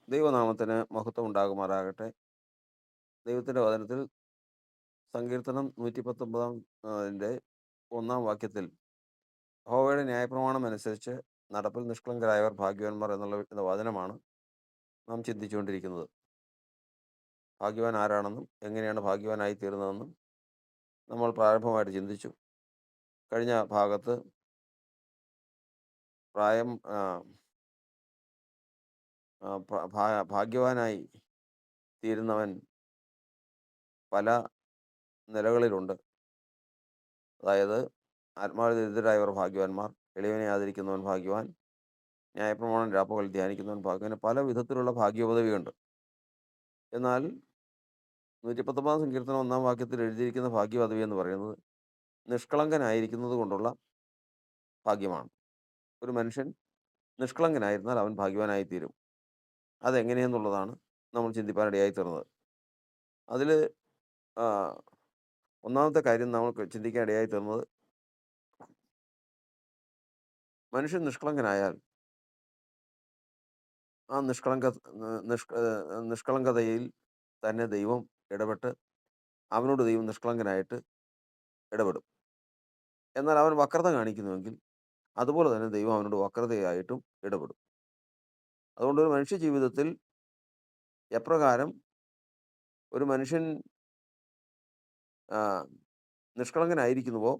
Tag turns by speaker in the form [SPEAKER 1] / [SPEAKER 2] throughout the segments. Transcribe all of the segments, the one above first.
[SPEAKER 1] ദൈവനാമത്തിന് മഹത്വം ഉണ്ടാകുമാറാകട്ടെ. ദൈവത്തിൻ്റെ വചനത്തിൽ സങ്കീർത്തനം 119 ൻ്റെ 1 വാക്യത്തിൽ യഹോവയുടെ ന്യായപ്രമാണം അനുസരിച്ച് നടപ്പിൽ നിഷ്കളങ്കരായവർ ഭാഗ്യവാന്മാർ എന്ന വചനമാണ് നാം ചിന്തിച്ചുകൊണ്ടിരിക്കുന്നത്. ഭാഗ്യവാൻ ആരാണെന്നും എങ്ങനെയാണ് ഭാഗ്യവാനായി തീർന്നതെന്നും നമ്മൾ പ്രാരംഭമായിട്ട് ചിന്തിച്ചു. കഴിഞ്ഞ ഭാഗത്ത് പ്രായം ഭാഗ്യവാനായി തീരുന്നവൻ പല നിലകളിലുണ്ട്. അതായത് ആത്മാവിൽ ഭാഗ്യവാന്മാർ, എളിയവനെ ആദരിക്കുന്നവൻ ഭാഗ്യവാൻ, ന്യായപ്രമാണം രാപ്പകൽ ധ്യാനിക്കുന്നവൻ ഭാഗ്യവാൻ, അങ്ങനെ പല വിധത്തിലുള്ള ഭാഗ്യപദവിയുണ്ട്. എന്നാൽ 119 സങ്കീർത്തനം 1 വാക്യത്തിൽ എഴുതിയിരിക്കുന്ന ഭാഗ്യപദവി എന്ന് പറയുന്നത് നിഷ്കളങ്കനായിരിക്കുന്നത് കൊണ്ടുള്ള ഭാഗ്യമാണ്. ഒരു മനുഷ്യൻ നിഷ്കളങ്കനായിരുന്നാൽ അവൻ ഭാഗ്യവാനായി തീരും. അതെങ്ങനെയെന്നുള്ളതാണ് നമ്മൾ ചിന്തിപ്പാനിടയായി തീർന്നത്. അതിൽ ഒന്നാമത്തെ കാര്യം നമ്മൾ ചിന്തിക്കാൻ ഇടയായി തീർന്നത്, മനുഷ്യൻ നിഷ്കളങ്കനായാൽ ആ നിഷ്കളങ്കതയിൽ തന്നെ ദൈവം ഇടപെട്ട് അവനോട് ദൈവം നിഷ്കളങ്കനായിട്ട് ഇടപെടും. എന്നാൽ അവൻ വക്രത കാണിക്കുന്നുവെങ്കിൽ അതുപോലെ തന്നെ ദൈവം അവനോട് വക്രതയായിട്ടും ഇടപെടും. അതുകൊണ്ട് ഒരു മനുഷ്യ ജീവിതത്തിൽ എപ്രകാരം ഒരു മനുഷ്യൻ നിഷ്കളങ്കനായിരിക്കുന്നുവോ,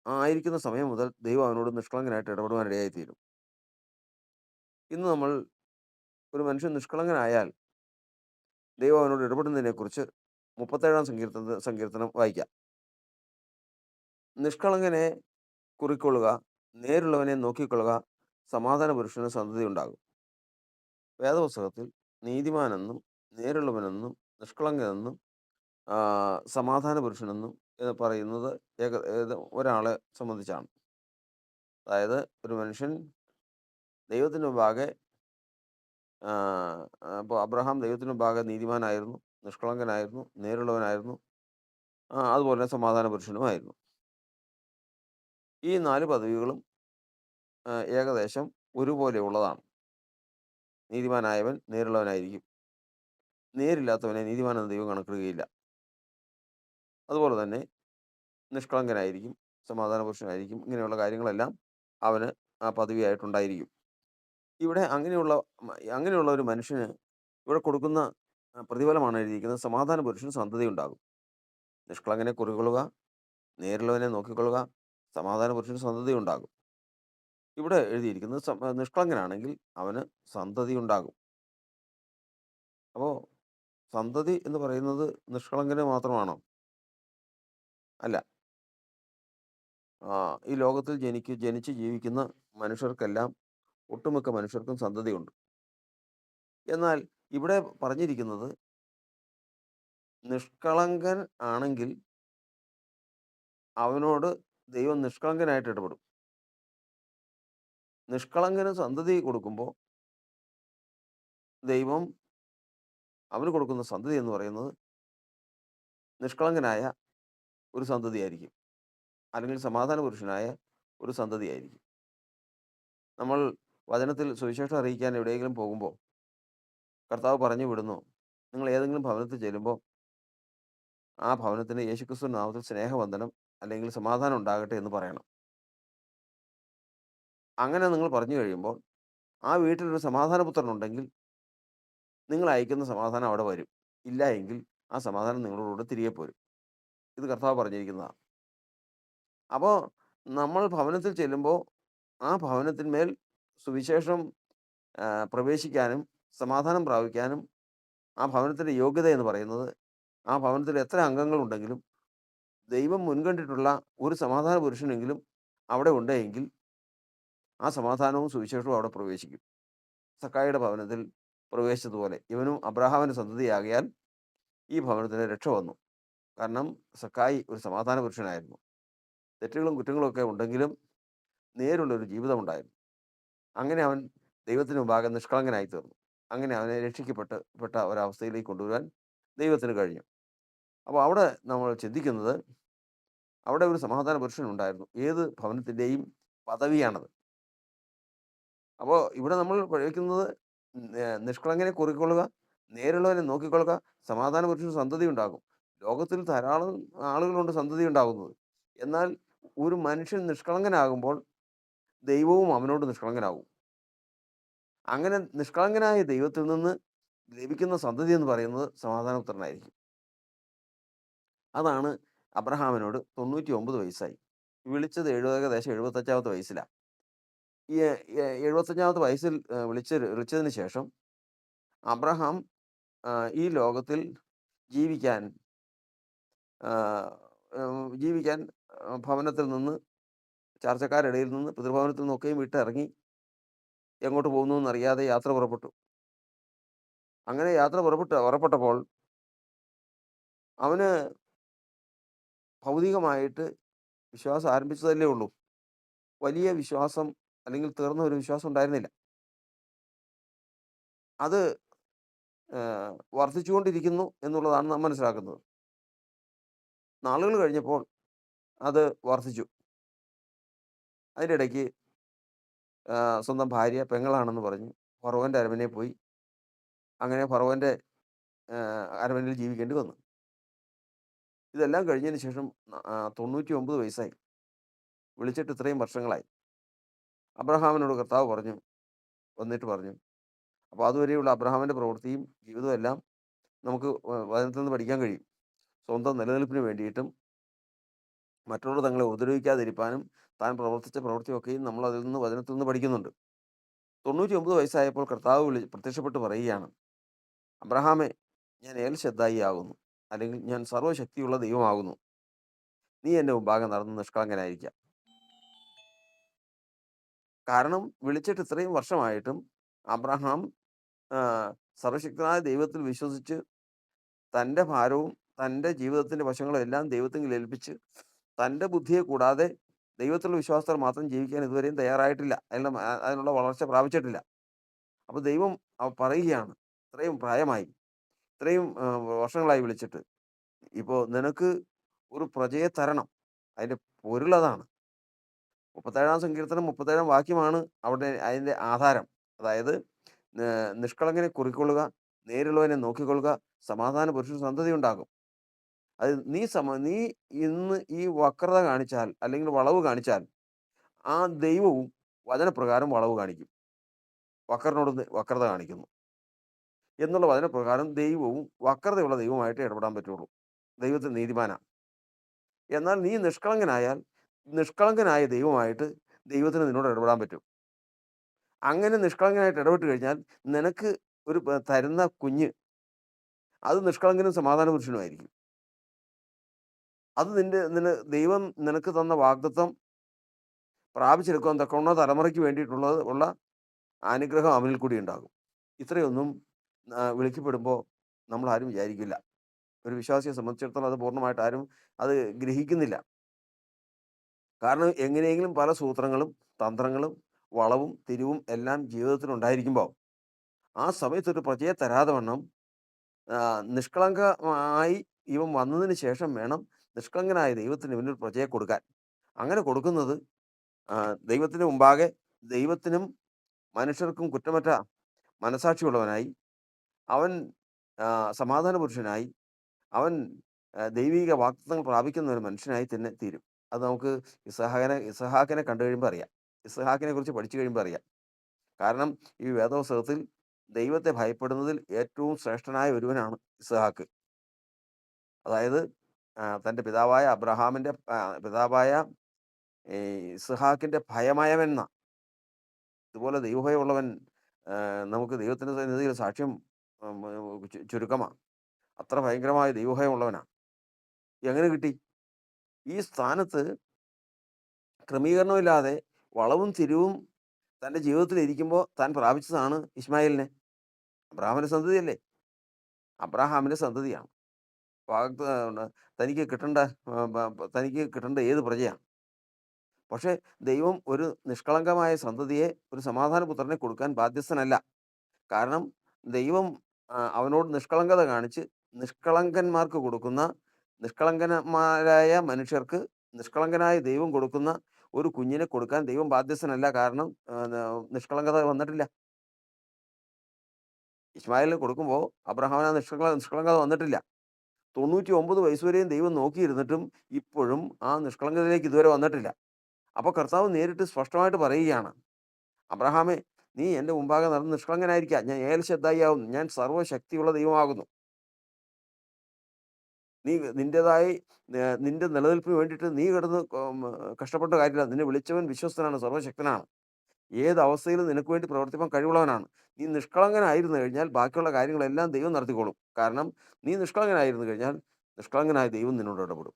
[SPEAKER 1] ആ ആയിരിക്കുന്ന സമയം മുതൽ ദൈവം അവനോട് നിഷ്കളങ്കനായിട്ട് ഇടപെടുവാനിടയായിത്തീരും. ഇന്ന് നമ്മൾ ഒരു മനുഷ്യൻ നിഷ്കളങ്കനായാൽ ദൈവം അവനോട് ഇടപെടുന്നതിനെക്കുറിച്ച് 37 സങ്കീർത്തനം വായിക്കാം. നിഷ്കളങ്കനെ കുറിക്കൊള്ളുക, നേരുള്ളവനെ നോക്കിക്കൊള്ളുക, സമാധാന പുരുഷന് സന്തതി ഉണ്ടാകും. വേദപുസ്തകത്തിൽ നീതിമാനെന്നും നേരുള്ളവനെന്നും നിഷ്കളങ്കനെന്നും സമാധാന പുരുഷനെന്നും പറയുന്നത് ഒരാളെ സംബന്ധിച്ചാണ്. അതായത് ഒരു മനുഷ്യൻ ദൈവത്തിന് മുമ്പാകെ, ഇപ്പോൾ അബ്രഹാം ദൈവത്തിന് മുമ്പാകെ നീതിമാനായിരുന്നു, നിഷ്കളങ്കനായിരുന്നു, നേരുള്ളവനായിരുന്നു, അതുപോലെ തന്നെ സമാധാന പുരുഷനുമായിരുന്നു. ഈ 4 പദവികളും ഏകദേശം ഒരുപോലെ ഉള്ളതാണ്. നീതിമാനായവൻ നേരുള്ളവനായിരിക്കും, നേരില്ലാത്തവനെ നീതിമാനെന്ന് ദൈവം കണക്കിടുകയില്ല. അതുപോലെ തന്നെ നിഷ്കളങ്കനായിരിക്കും, സമാധാന പുരുഷനായിരിക്കും. ഇങ്ങനെയുള്ള കാര്യങ്ങളെല്ലാം അവന് ആ പദവിയായിട്ടുണ്ടായിരിക്കും. ഇവിടെ അങ്ങനെയുള്ള ഒരു മനുഷ്യന് ഇവിടെ കൊടുക്കുന്ന പ്രതിഫലമാണ് എഴുതിയിരിക്കുന്നത്. സമാധാന പുരുഷന് സന്തതി ഉണ്ടാകും. നിഷ്കളങ്കനെ കുറികൊള്ളുക, നേരുള്ളവനെ നോക്കിക്കൊള്ളുക, സമാധാന പുരുഷന് സന്തതി ഉണ്ടാകും. ഇവിടെ എഴുതിയിരിക്കുന്നത് നിഷ്കളങ്കനാണെങ്കിൽ അവന് സന്തതി ഉണ്ടാകും. അപ്പോൾ സന്തതി എന്ന് പറയുന്നത് നിഷ്കളങ്കന് മാത്രമാണോ? അല്ല. ഈ ലോകത്തിൽ ജനിച്ച് ജീവിക്കുന്ന മനുഷ്യർക്കെല്ലാം, ഒട്ടുമിക്ക മനുഷ്യർക്കും സന്തതിയുണ്ട്. എന്നാൽ ഇവിടെ പറഞ്ഞിരിക്കുന്നത് നിഷ്കളങ്കൻ ആണെങ്കിൽ അവനോട് ദൈവം നിഷ്കളങ്കനായിട്ട് ഇടപെടും. നിഷ്കളങ്കന് സന്തതി കൊടുക്കുമ്പോൾ ദൈവം അവന് കൊടുക്കുന്ന സന്തതി എന്ന് പറയുന്നത് നിഷ്കളങ്കനായ ഒരു സന്തതിയായിരിക്കും, അല്ലെങ്കിൽ സമാധാന പുരുഷനായ ഒരു സന്തതിയായിരിക്കും. നമ്മൾ വചനത്തിൽ സുവിശേഷം അറിയിക്കാൻ എവിടെയെങ്കിലും പോകുമ്പോൾ കർത്താവ് പറഞ്ഞു വിടുന്നു, നിങ്ങൾ ഏതെങ്കിലും ഭവനത്തിൽ ചെല്ലുമ്പോൾ ആ ഭവനത്തിന് യേശുക്രിസ്തു നാമത്തിൽ സ്നേഹവന്ദനം അല്ലെങ്കിൽ സമാധാനം ഉണ്ടാകട്ടെ എന്ന് പറയണം. അങ്ങനെ നിങ്ങൾ പറഞ്ഞു കഴിയുമ്പോൾ ആ വീട്ടിലൊരു സമാധാനപുത്രനുണ്ടെങ്കിൽ നിങ്ങൾ അയക്കുന്ന സമാധാനം അവിടെ വരും. ഇല്ല എങ്കിൽ ആ സമാധാനം നിങ്ങളോടുകൂടെ തിരികെ പോരും. ഇത് കർത്താവ് പറഞ്ഞിരിക്കുന്നതാണ്. അപ്പോൾ നമ്മൾ ഭവനത്തിൽ ചെല്ലുമ്പോൾ ആ ഭവനത്തിന്മേൽ സുവിശേഷം പ്രവേശിക്കാനും സമാധാനം പ്രാപിക്കാനും ആ ഭവനത്തിൻ്റെ യോഗ്യത എന്ന് പറയുന്നത്, ആ ഭവനത്തിൽ എത്ര അംഗങ്ങളുണ്ടെങ്കിലും ദൈവം മുൻകണ്ടിട്ടുള്ള ഒരു സമാധാന പുരുഷനെങ്കിലും അവിടെ ഉണ്ടെങ്കിൽ ആ സമാധാനവും സുവിശേഷവും അവിടെ പ്രവേശിക്കും. സക്കായിയുടെ ഭവനത്തിൽ പ്രവേശിച്ചതുപോലെ ഇവനും അബ്രാഹാമിൻ്റെ സന്തതിയാകയാൽ ഈ ഭവനത്തിന് രക്ഷ വന്നു. കാരണം സക്കായി ഒരു സമാധാന പുരുഷനായിരുന്നു. തെറ്റുകളും കുറ്റങ്ങളും ഒക്കെ ഉണ്ടെങ്കിലും നേരുള്ളൊരു ജീവിതമുണ്ടായിരുന്നു. അങ്ങനെ അവൻ ദൈവത്തിന് മുമ്പാകെ നിഷ്കളങ്കനായി തീർന്നു. അങ്ങനെ അവനെ രക്ഷിക്കപ്പെട്ട ഒരവസ്ഥയിലേക്ക് കൊണ്ടുവരാൻ ദൈവത്തിന് കഴിഞ്ഞു. അപ്പോൾ അവിടെ നമ്മൾ ചിന്തിക്കുന്നത്, അവിടെ ഒരു സമാധാന പുരുഷനുണ്ടായിരുന്നു. ഏത് ഭവനത്തിൻ്റെയും പദവിയാണത്. അപ്പോൾ ഇവിടെ നമ്മൾ പഠിക്കുന്നത് നിഷ്കളങ്കനെ കുറിക്കൊള്ളുക, നേരുള്ളവനെ നോക്കിക്കൊള്ളുക, സമാധാന പുരുഷന് സന്തതി ഉണ്ടാകും. ലോകത്തിൽ ധാരാളം ആളുകളുണ്ട് സന്തതി ഉണ്ടാകുന്നത്. എന്നാൽ ഒരു മനുഷ്യൻ നിഷ്കളങ്കനാകുമ്പോൾ ദൈവവും അവനോട് നിഷ്കളങ്കനാകും. അങ്ങനെ നിഷ്കളങ്കനായ ദൈവത്തിൽ നിന്ന് ലഭിക്കുന്ന സന്തതി എന്ന് പറയുന്നത് സമാധാനപുത്രനായിരിക്കും. അതാണ് അബ്രഹാമിനോട് 99 വയസ്സായി. വിളിച്ചത് ഏകദേശം 75 വയസ്സിലാണ്. ഈ 75 വയസ്സിൽ വിളിച്ചതിന് ശേഷം അബ്രഹാം ഈ ലോകത്തിൽ ജീവിക്കാൻ ആഹ്, ജീവിക്കാൻ ഭവനത്തിൽ നിന്ന്, ചാർച്ചക്കാരുടെ ഇടയിൽ നിന്ന്, പിതൃഭവനത്തിൽ നിന്നൊക്കെയും വിട്ടിറങ്ങി എങ്ങോട്ട് പോകുന്നു എന്നറിയാതെ യാത്ര പുറപ്പെട്ടു. അങ്ങനെ യാത്ര പുറപ്പെട്ടപ്പോൾ അവന് ഭൗതികമായിട്ട് വിശ്വാസം ആരംഭിച്ചതല്ലേ ഉള്ളൂ. വലിയ വിശ്വാസം അല്ലെങ്കിൽ തീർന്ന ഒരു വിശ്വാസം ഉണ്ടായിരുന്നില്ല. അത് വർദ്ധിച്ചുകൊണ്ടിരിക്കുന്നു എന്നുള്ളതാണ് നാം മനസ്സിലാക്കുന്നത്. നാളുകൾ കഴിഞ്ഞപ്പോൾ അത് വർദ്ധിച്ചു. അതിൻ്റെ ഇടയ്ക്ക് സ്വന്തം ഭാര്യ പെങ്ങളാണെന്ന് പറഞ്ഞ് ഫറവോൻ്റെ അരമനയിൽ പോയി. അങ്ങനെ ഫറവോൻ്റെ അരമനയിൽ ജീവിക്കേണ്ടി വന്നു. ഇതെല്ലാം കഴിഞ്ഞതിന് ശേഷം 99 വയസ്സായി. വിളിച്ചിട്ട് ഇത്രയും വർഷങ്ങളായി. അബ്രഹാമിനോട് കർത്താവ് വന്നിട്ട് പറഞ്ഞു. അപ്പോൾ അതുവരെയുള്ള അബ്രഹാമിൻ്റെ പ്രവൃത്തിയും ജീവിതവും എല്ലാം നമുക്ക് വചനത്തിൽ നിന്ന് പഠിക്കാൻ കഴിയും. സ്വന്തം നിലനിൽപ്പിന് വേണ്ടിയിട്ടും മറ്റുള്ളവർ തങ്ങളെ ഉപദ്രവിക്കാതിരിക്കാനും താൻ പ്രവർത്തിച്ച പ്രവൃത്തിയൊക്കെയും നമ്മൾ അതിൽ നിന്ന് വചനത്തിൽ നിന്ന് പഠിക്കുന്നുണ്ട്. 99 വയസ്സായപ്പോൾ കർത്താവ് പ്രത്യക്ഷപ്പെട്ട് പറയുകയാണ്, അബ്രഹാമേ, ഞാൻ ഏൽ ശദ്ദായി ആകുന്നു, അല്ലെങ്കിൽ ഞാൻ സർവ്വശക്തിയുള്ള ദൈവമാകുന്നു. നീ എൻ്റെ മുമ്പാകെ നടന്ന് നിഷ്കളങ്കനായിരിക്കുക. കാരണം വിളിച്ചിട്ട് ഇത്രയും വർഷമായിട്ടും അബ്രഹാം സർവശക്തനായ ദൈവത്തിൽ വിശ്വസിച്ച് തൻ്റെ ഭാരവും തൻ്റെ ജീവിതത്തിൻ്റെ വശങ്ങളും എല്ലാം ദൈവത്തിൽ ഏൽപ്പിച്ച് തൻ്റെ ബുദ്ധിയെ കൂടാതെ ദൈവത്തിലുള്ള വിശ്വാസത്താൽ മാത്രം ജീവിക്കാൻ ഇതുവരെയും തയ്യാറായിട്ടില്ല. അതിനുള്ള വളർച്ച പ്രാപിച്ചിട്ടില്ല. അപ്പോൾ ദൈവം പറയുകയാണ്, ഇത്രയും പ്രായമായി, ഇത്രയും വർഷങ്ങളായി വിളിച്ചിട്ട്, ഇപ്പോൾ നിനക്ക് ഒരു പ്രജയെ തരണം. അതിൻ്റെ പൊരുളതാണ്. 37 സങ്കീർത്തനം 37 വാക്യമാണ് അവിടെ അതിൻ്റെ ആധാരം. അതായത് നിഷ്കളങ്കനെ കുറിക്കൊള്ളുക, നേരുള്ളവനെ നോക്കിക്കൊള്ളുക, സമാധാന പുരുഷന് സന്തതി ഉണ്ടാകും. അത് നീ ഇന്ന് ഈ വക്രത കാണിച്ചാൽ, അല്ലെങ്കിൽ വളവ് കാണിച്ചാൽ, ആ ദൈവവും വചനപ്രകാരം വളവ് കാണിക്കും. വക്രനോട് വക്രത കാണിക്കുന്നു എന്നുള്ള വചനപ്രകാരം ദൈവവും വക്രതയുള്ള ദൈവമായിട്ട് ഇടപെടാൻ പറ്റുള്ളൂ. ദൈവത്തിന് നീതിമാനാണ്. എന്നാൽ നീ നിഷ്കളങ്കനായാൽ നിഷ്കളങ്കനായ ദൈവമായിട്ട് ദൈവത്തിന് നിന്നോട് ഇടപെടാൻ പറ്റും. അങ്ങനെ നിഷ്കളങ്കനായിട്ട് ഇടപെട്ട് കഴിഞ്ഞാൽ നിനക്ക് ഒരു തരുന്ന കുഞ്ഞ് അത് നിഷ്കളങ്കനും സമാധാന പുരുഷനുമായിരിക്കും. അത് ദൈവം നിനക്ക് തന്ന വാഗ്ദത്തം പ്രാപിച്ചെടുക്കാൻ തക്കവണ്ണ തലമുറയ്ക്ക് വേണ്ടിയിട്ടുള്ള അനുഗ്രഹം അവനിൽ കൂടി ഉണ്ടാകും. ഇത്രയൊന്നും വിളിക്കപ്പെടുമ്പോൾ നമ്മൾ ആരും വിചാരിക്കില്ല. ഒരു വിശ്വാസിയെ സംബന്ധിച്ചിടത്തോളം അത് പൂർണ്ണമായിട്ട് ആരും അത് ഗ്രഹിക്കുന്നില്ല. കാരണം എങ്ങനെയെങ്കിലും പല സൂത്രങ്ങളും തന്ത്രങ്ങളും വളവും തിരിവും എല്ലാം ജീവിതത്തിൽ ഉണ്ടായിരിക്കുമ്പോൾ ആ സമയത്തൊരു പ്രജയെ തരാതെ വണ്ണം നിഷ്കളങ്കമായി ഇവൻ വന്നതിന് ശേഷം വേണം നിഷ്കളങ്കനായ ദൈവത്തിന് ഇവനൊരു പ്രജയെ കൊടുക്കാൻ. അങ്ങനെ കൊടുക്കുന്നത് ദൈവത്തിന് മുമ്പാകെ ദൈവത്തിനും മനുഷ്യർക്കും കുറ്റമറ്റ മനസാക്ഷിയുള്ളവനായി, അവൻ സമാധാന പുരുഷനായി, അവൻ ദൈവിക വാഗ്ദത്തങ്ങൾ പ്രാപിക്കുന്ന ഒരു മനുഷ്യനായി തന്നെ തീരും. അത് നമുക്ക് ഇസഹാക്കിനെ കണ്ടു കഴിയുമ്പോൾ അറിയാം. ഇസഹാക്കിനെ കുറിച്ച് പഠിച്ചു കഴിയുമ്പോൾ അറിയാം. കാരണം ഈ വേദപുസ്തകത്തിൽ ദൈവത്തെ ഭയപ്പെടുന്നതിൽ ഏറ്റവും ശ്രേഷ്ഠനായ ഒരുവനാണ് ഇസഹാക്ക്. അതായത് തൻ്റെ പിതാവായ അബ്രഹാമിൻ്റെ പിതാവായ ഇസഹാക്കിൻ്റെ ഭയമയമെന്ന ഇതുപോലെ ദൈവഭയമുള്ളവൻ നമുക്ക് ദൈവത്തിൻ്റെ സന്നിധിയിൽ സാക്ഷ്യം ചുരുക്കമാണ്. അത്ര ഭയങ്കരമായ ദൈവഭയമുള്ളവനാണ്. എങ്ങനെ കിട്ടി? ഈ സ്ഥാനത്ത് ക്രമീകരണമില്ലാതെ വളവും തിരിവും തൻ്റെ ജീവിതത്തിൽ ഇരിക്കുമ്പോൾ താൻ പ്രാപിച്ചതാണ് ഇശ്മായേലിനെ. അബ്രഹാമിൻ്റെ സന്തതിയല്ലേ? അബ്രഹാമിൻ്റെ സന്തതിയാണ്. തനിക്ക് കിട്ടേണ്ട ഏത് പ്രജയാണ്? പക്ഷേ ദൈവം ഒരു നിഷ്കളങ്കമായ സന്തതിയെ, ഒരു സമാധാന പുത്രനെ കൊടുക്കാൻ ബാധ്യസ്ഥനല്ല. കാരണം ദൈവം അവനോട് നിഷ്കളങ്കത കാണിച്ച് നിഷ്കളങ്കന്മാർക്ക് കൊടുക്കുന്ന, നിഷ്കളങ്കന്മാരായ മനുഷ്യർക്ക് നിഷ്കളങ്കനായ ദൈവം കൊടുക്കുന്ന ഒരു കുഞ്ഞിനെ കൊടുക്കാൻ ദൈവം ബാധ്യസ്ഥനല്ല. കാരണം നിഷ്കളങ്കത വന്നിട്ടില്ല. ഇശ്മായേലിന് കൊടുക്കുമ്പോൾ അബ്രഹാമിന് ആ നിഷ്കളങ്കത വന്നിട്ടില്ല. 99 വയസ്സ് വരെയും ദൈവം നോക്കിയിരുന്നിട്ടും ഇപ്പോഴും ആ നിഷ്കളങ്കതയിലേക്ക് ഇതുവരെ വന്നിട്ടില്ല. അപ്പോൾ കർത്താവ് നേരിട്ട് സ്പഷ്ടമായിട്ട് പറയുകയാണ്, അബ്രഹാമേ, നീ എൻ്റെ മുമ്പാകെ നടന്ന് നിഷ്കളങ്കനായിരിക്കുക. ഞാൻ ഏൽ ശദ്ദായി ആകുന്നു. ഞാൻ സർവ്വശക്തിയുള്ള ദൈവമാകുന്നു. നീ നിൻ്റെതായി നിന്റെ നിലനിൽപ്പിന് വേണ്ടിയിട്ട് നീ കിടന്ന് കഷ്ടപ്പെട്ട കാര്യമില്ല. നിന്നെ വിളിച്ചവൻ വിശ്വസ്തനാണ്, സർവ്വശക്തനാണ്. ഏത് അവസ്ഥയിലും നിനക്ക് വേണ്ടി പ്രവർത്തിപ്പാൻ കഴിവുള്ളവനാണ്. നീ നിഷ്കളങ്കനായിരുന്നു കഴിഞ്ഞാൽ ബാക്കിയുള്ള കാര്യങ്ങളെല്ലാം ദൈവം നടത്തിക്കോളും. കാരണം നീ നിഷ്കളങ്കനായിരുന്നു കഴിഞ്ഞാൽ നിഷ്കളങ്കനായ ദൈവം നിന്നോട് ഇടപെടും.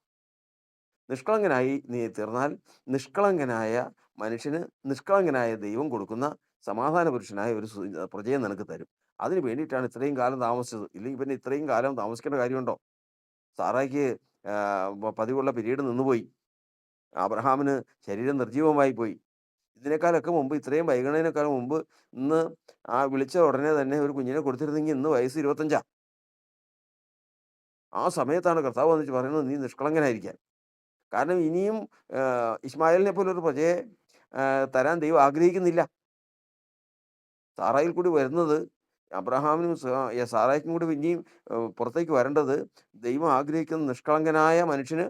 [SPEAKER 1] നിഷ്കളങ്കനായി നീ തീർന്നാൽ നിഷ്കളങ്കനായ മനുഷ്യന് നിഷ്കളങ്കനായ ദൈവം കൊടുക്കുന്ന സമാധാന പുരുഷനായ ഒരു പ്രജയെ നിനക്ക് തരും. അതിന് വേണ്ടിയിട്ടാണ് ഇത്രയും കാലം താമസിച്ചത്. ഇല്ലെങ്കിൽ പിന്നെ ഇത്രയും കാലം താമസിക്കേണ്ട കാര്യമുണ്ടോ? സാറായ്ക്ക് പതിവുള്ള പിരീഡ് നിന്നുപോയി. അബ്രഹാമിന് ശരീരം നിർജ്ജീവമായി പോയി. ഇതിനേക്കാളൊക്കെ മുമ്പ്, ഇത്രയും വൈകണതിനേക്കാൾ മുമ്പ് ഇന്ന് ആ വിളിച്ച ഉടനെ തന്നെ ഒരു കുഞ്ഞിനെ കൊടുത്തിരുന്നെങ്കിൽ ഇന്ന് വയസ്സ് 25. ആ സമയത്താണ് കർത്താവ് വന്നിട്ട് പറയുന്നത്, നീ നിഷ്കളങ്കനായിരിക്കാൻ. കാരണം ഇനിയും ഇശ്മായേലിനെ പോലൊരു പ്രജയെ തരാൻ ദൈവം ആഗ്രഹിക്കുന്നില്ല. സാറായിൽ കൂടി വരുന്നത് അബ്രഹാമിനും സാറായ്ക്കും കൂടി ഇനിയും പുറത്തേക്ക് വരേണ്ടത് ദൈവം ആഗ്രഹിക്കുന്ന നിഷ്കളങ്കനായ മനുഷ്യന്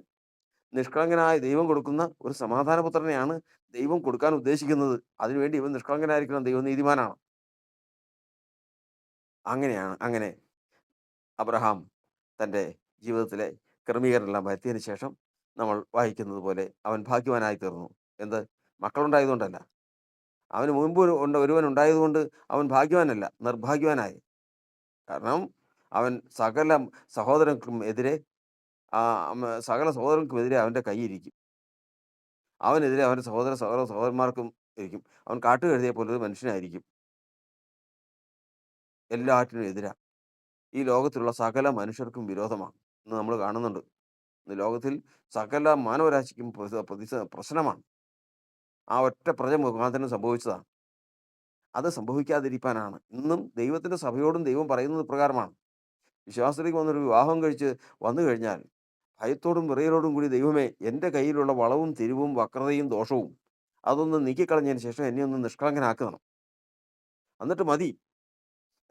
[SPEAKER 1] നിഷ്കളങ്കനായ ദൈവം കൊടുക്കുന്ന ഒരു സമാധാനപുത്രനെയാണ് ദൈവം കൊടുക്കാൻ ഉദ്ദേശിക്കുന്നത്. അതിനുവേണ്ടി ഇവൻ നിഷ്കളങ്കനായിരിക്കണം. ദൈവം നീതിമാനാണ്. അങ്ങനെ അബ്രഹാം തൻ്റെ ജീവിതത്തിലെ ക്രമീകരണമെല്ലാം വരുത്തിയതിന് ശേഷം നമ്മൾ വായിക്കുന്നത് പോലെ അവൻ ഭാഗ്യവാനായി തീർന്നു. എന്ത്? മക്കളുണ്ടായതുകൊണ്ടല്ല. അവന് മുൻപ് ഒരുവൻ ഉണ്ടായതുകൊണ്ട് അവൻ ഭാഗ്യവാനല്ല, നിർഭാഗ്യവാനായി. കാരണം അവൻ സഹോദരർക്കും എതിരെ സകല സഹോദരർക്കുമെതിരെ അവൻ്റെ കൈയിരിക്കും. അവനെതിരെ അവൻ്റെ സഹോദരന്മാർക്കും ഇരിക്കും. അവൻ കാട്ടുകഴുതയെ പോലൊരു മനുഷ്യനായിരിക്കും. എല്ലാറ്റിനും എതിരാ. ഈ ലോകത്തിലുള്ള സകല മനുഷ്യർക്കും വിരോധമാണ്. ഇന്ന് നമ്മൾ കാണുന്നുണ്ട്. ഇന്ന് ലോകത്തിൽ സകല മാനവരാശിക്കും പ്രശ്നമാണ്. ആ ഒറ്റ പ്രജ മുഖാന്തരം സംഭവിച്ചതാണ്. അത് സംഭവിക്കാതിരിക്കാനാണ് ഇന്നും ദൈവത്തിൻ്റെ സഭയോടും ദൈവം പറയുന്നത് പ്രകാരമാണ്. വിശ്വാസത്തിലേക്ക് വന്നൊരു വിവാഹം കഴിച്ച് വന്നു കഴിഞ്ഞാൽ ഭയത്തോടും വിറയലോടും കൂടി, ദൈവമേ, എൻ്റെ കയ്യിലുള്ള വളവും തിരിവും വക്രതയും ദോഷവും അതൊന്ന് നീക്കിക്കളഞ്ഞതിന് ശേഷം എന്നെ ഒന്ന് നിഷ്കളങ്കനാക്കണം. എന്നിട്ട് മതി.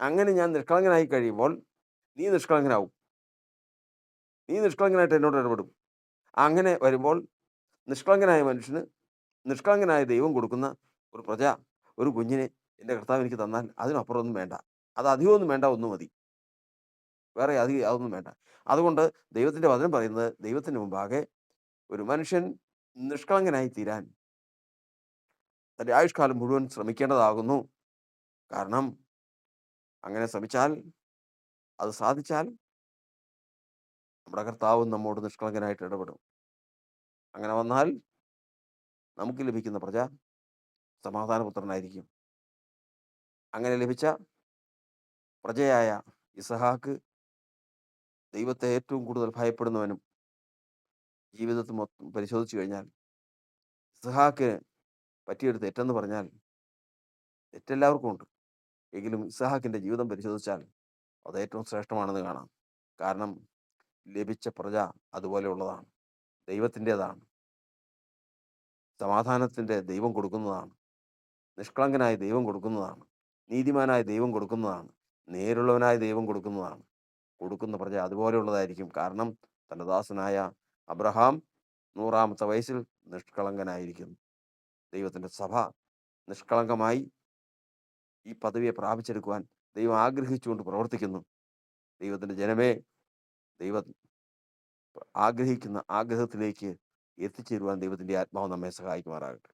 [SPEAKER 1] അങ്ങനെ ഞാൻ നിഷ്കളങ്കനായി കഴിയുമ്പോൾ നീ നിഷ്കളങ്കനാവും. നീ നിഷ്കളങ്കനായിട്ട് എന്നോട് ഇടപെടും. അങ്ങനെ വരുമ്പോൾ നിഷ്കളങ്കനായ മനുഷ്യന് നിഷ്കളങ്കനായ ദൈവം കൊടുക്കുന്ന ഒരു പ്രജ, ഒരു കുഞ്ഞിനെ എൻ്റെ കർത്താവ് എനിക്ക് തന്നാൽ അതിനപ്പുറമൊന്നും വേണ്ട. അത് അധികമൊന്നും വേണ്ട, ഒന്നും മതി. വേറെ അതൊന്നും വേണ്ട. അതുകൊണ്ട് ദൈവത്തിൻ്റെ വചനം പറയുന്നത്, ദൈവത്തിന് മുമ്പാകെ ഒരു മനുഷ്യൻ നിഷ്കളങ്കനായി തീരാൻ തൻ്റെ ആയുഷ്കാലം മുഴുവൻ ശ്രമിക്കേണ്ടതാകുന്നു. കാരണം അങ്ങനെ ശ്രമിച്ചാൽ, അത് സാധിച്ചാൽ നമ്മുടെ കർത്താവും നമ്മോട് നിഷ്കളങ്കനായിട്ട് ഇടപെടും. അങ്ങനെ വന്നാൽ നമുക്ക് ലഭിക്കുന്ന പ്രജ സമാധാനപുത്രനായിരിക്കും. അങ്ങനെ ലഭിച്ച പ്രജയായ ഇസഹാക്ക് ദൈവത്തെ ഏറ്റവും കൂടുതൽ ഭയപ്പെടുന്നവനും, ജീവിതത്തിൽ മൊത്തം പരിശോധിച്ചു കഴിഞ്ഞാൽ ഇസഹാക്കിന് പറ്റിയൊരു തെറ്റെന്ന് പറഞ്ഞാൽ, തെറ്റെല്ലാവർക്കും ഉണ്ട്. എങ്കിലും ഇസഹാക്കിൻ്റെ ജീവിതം പരിശോധിച്ചാൽ അത് ഏറ്റവും ശ്രേഷ്ഠമാണെന്ന് കാണാം. കാരണം ലഭിച്ച പ്രജ അതുപോലെയുള്ളതാണ്. ദൈവത്തിൻ്റെതാണ്. സമാധാനത്തിൻ്റെ ദൈവം കൊടുക്കുന്നതാണ്. നിഷ്കളങ്കനായ ദൈവം കൊടുക്കുന്നതാണ്. നീതിമാനായ ദൈവം കൊടുക്കുന്നതാണ്. നേരുള്ളവനായ ദൈവം കൊടുക്കുന്നതാണ്. കൊടുക്കുന്ന പ്രജ അതുപോലെയുള്ളതായിരിക്കും. കാരണം തൻ്റെ ദാസനായ അബ്രഹാം 100-ാമത്തെ വയസ്സിൽ നിഷ്കളങ്കനായിരിക്കുന്നു. ദൈവത്തിൻ്റെ സഭ നിഷ്കളങ്കമായി ഈ പദവിയെ പ്രാപിച്ചെടുക്കുവാൻ ദൈവം ആഗ്രഹിച്ചുകൊണ്ട് പ്രവർത്തിക്കുന്നു. ദൈവത്തിൻ്റെ ജനമേ, ദൈവം ആഗ്രഹിക്കുന്ന ആഗ്രഹത്തിലേക്ക് എത്തിച്ചേരുവാൻ ദൈവത്തിൻ്റെ ആത്മാവ് നമ്മെ സഹായിക്കുമാറാകട്ടെ.